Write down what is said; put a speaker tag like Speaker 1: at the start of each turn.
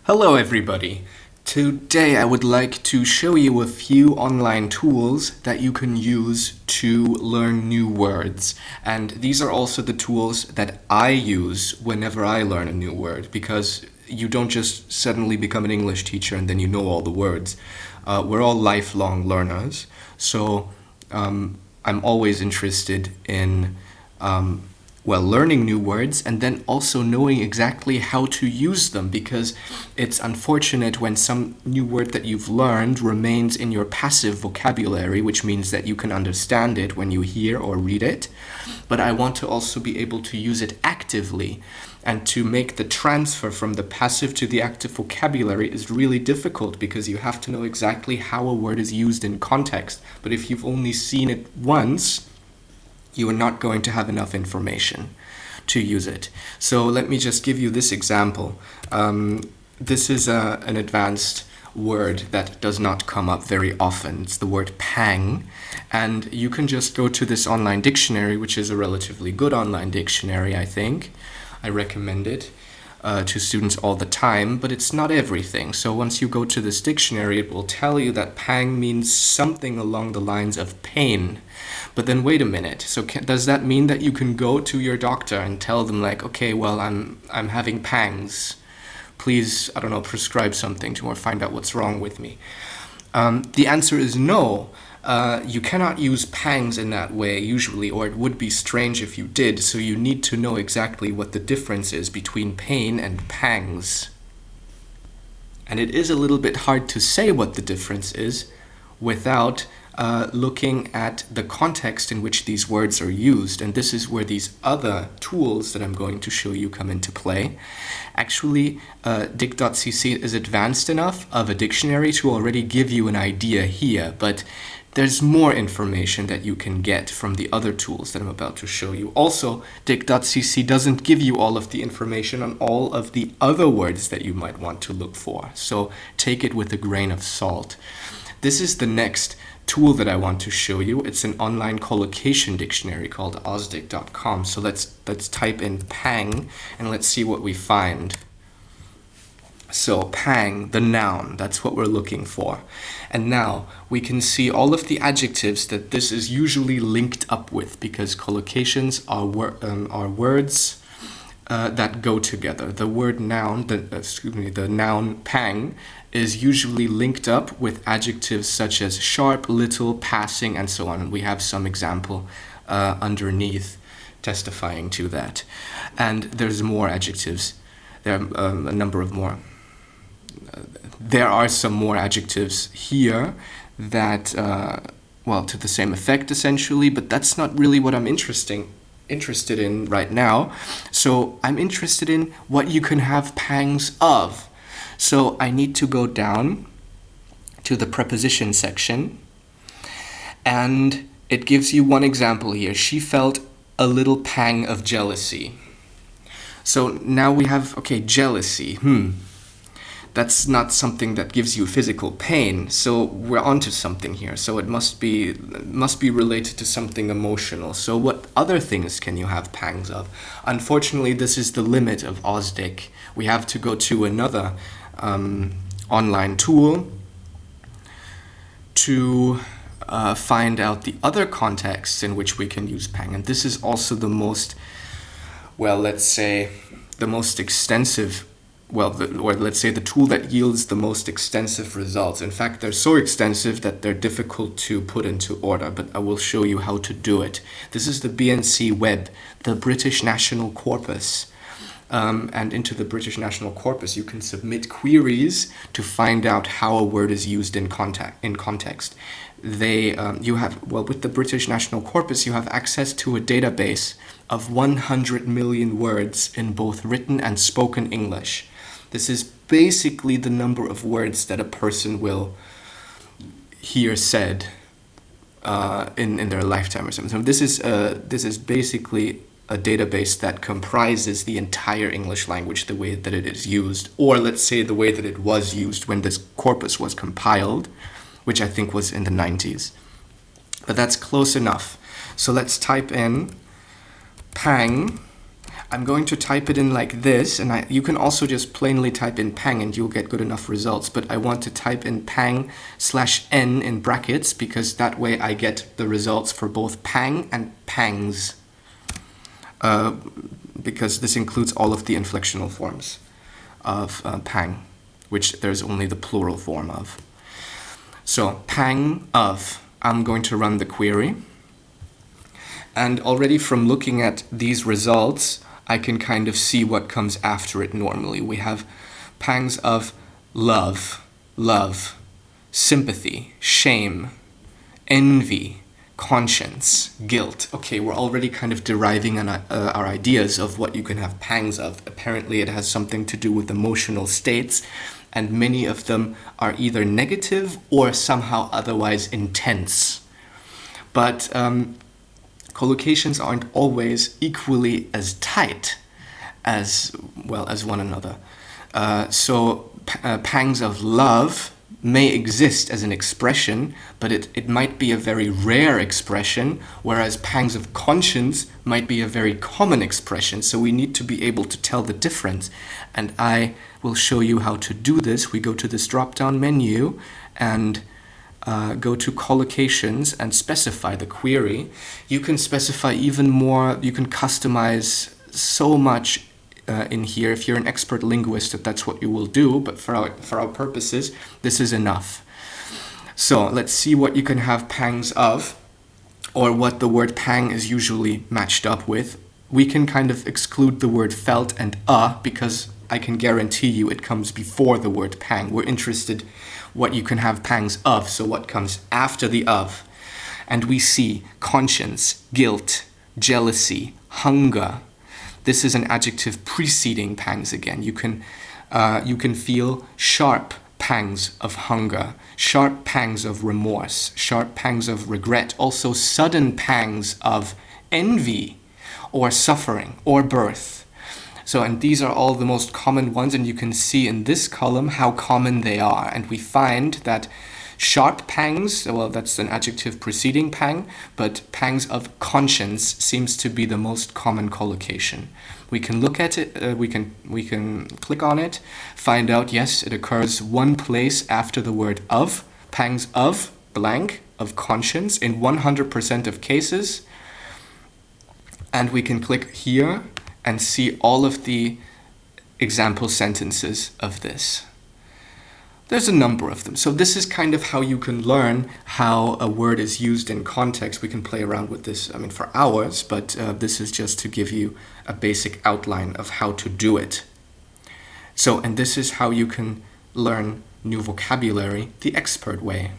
Speaker 1: Hello everybody! Today I would like to show you a few online tools that you can use to learn new words. And these are also the tools that I use whenever I learn a new word, because you don't just suddenly become an English teacher and then you know all the words. We're all lifelong learners, so I'm always interested in learning new words and then also knowing exactly how to use them, because it's unfortunate when some new word that you've learned remains in your passive vocabulary, which means that you can understand it when you hear or read it. But I want to also be able to use it actively, and to make the transfer from the passive to the active vocabulary is really difficult because you have to know exactly how a word is used in context. But if you've only seen it once, you are not going to have enough information to use it. So let me just give you this example. This is an advanced word that does not come up very often. It's the word pang. And you can just go to this online dictionary, which is a relatively good online dictionary, I think. I recommend it to students all the time, but it's not everything. So once you go to this dictionary, it will tell you that pang means something along the lines of pain. But then wait a minute, so does that mean that you can go to your doctor and tell them like, okay, well, I'm having pangs. Please, I don't know, prescribe something to or find out what's wrong with me. The answer is no. You cannot use pangs in that way usually, or it would be strange if you did, so you need to know exactly what the difference is between pain and pangs. And it is a little bit hard to say what the difference is without looking at the context in which these words are used. And this is where these other tools that I'm going to show you come into play. Actually, Dict.cc is advanced enough of a dictionary to already give you an idea here, but there's more information that you can get from the other tools that I'm about to show you. Also, Dict.cc doesn't give you all of the information on all of the other words that you might want to look for, so take it with a grain of salt. This is the next tool that I want to show you. It's an online collocation dictionary called osdict.com. So let's type in pang and let's see what we find. So pang, the noun, that's what we're looking for. And now we can see all of the adjectives that this is usually linked up with, because collocations are words that go together. The word noun, the noun pang, is usually linked up with adjectives such as sharp, little, passing, and so on. And we have some example underneath testifying to that. And there's more adjectives. There are a number of more. There are some more adjectives here that, to the same effect essentially, but that's not really what I'm interested in right now. So I'm interested in what you can have pangs of. So I need to go down to the preposition section, and it gives you one example here. She felt a little pang of jealousy. So now we have, okay, jealousy. That's not something that gives you physical pain, so we're onto something here. So it must be related to something emotional. So what other things can you have pangs of? Unfortunately, this is the limit of Osdic. We have to go to another online tool to find out the other contexts in which we can use pang. And this is also the most, let's say, the most extensive, let's say the tool that yields the most extensive results. In fact, they're so extensive that they're difficult to put into order, but I will show you how to do it. This is the BNCweb, the British National Corpus. And into the British National Corpus, you can submit queries to find out how a word is used in context. With the British National Corpus, you have access to a database of 100 million words in both written and spoken English. This is basically the number of words that a person will hear said in their lifetime or something. So this is basically a database that comprises the entire English language the way that it is used, or let's say the way that it was used when this corpus was compiled, which I think was in the 90s. But that's close enough. So let's type in pang. I'm going to type it in like this, and you can also just plainly type in pang and you'll get good enough results, but I want to type in pang/n in brackets because that way I get the results for both pang and pangs, because this includes all of the inflectional forms of pang, which there's only the plural form of. So pang of, I'm going to run the query, and already from looking at these results I can kind of see what comes after it normally. We have pangs of love, sympathy, shame, envy, conscience, guilt. Okay, we're already kind of deriving our ideas of what you can have pangs of. Apparently it has something to do with emotional states, and many of them are either negative or somehow otherwise intense. But collocations aren't always equally as tight as one another. So pangs of love may exist as an expression, but it might be a very rare expression, whereas pangs of conscience might be a very common expression. So we need to be able to tell the difference. And I will show you how to do this. We go to this drop-down menu and go to collocations and specify the query. You can specify even more, you can customize so much in here. If you're an expert linguist, that's what you will do, but for our purposes, this is enough. So let's see what you can have pangs of, or what the word pang is usually matched up with. We can kind of exclude the word felt and because I can guarantee you it comes before the word pang. We're interested what you can have pangs of, so what comes after the of. And we see conscience, guilt, jealousy, hunger. This is an adjective preceding pangs again. You can feel sharp pangs of hunger, sharp pangs of remorse, sharp pangs of regret, also sudden pangs of envy or suffering or birth. So, and these are all the most common ones, and you can see in this column how common they are. And we find that sharp pangs, well, that's an adjective preceding pang, but pangs of conscience seems to be the most common collocation. We can look at it, we can click on it, find out, yes, it occurs one place after the word of, pangs of blank, of conscience, in 100% of cases. And we can click here and see all of the example sentences of this. There's a number of them. So this is kind of how you can learn how a word is used in context. We can play around with this, I mean, for hours, but this is just to give you a basic outline of how to do it. So, and this is how you can learn new vocabulary the expert way.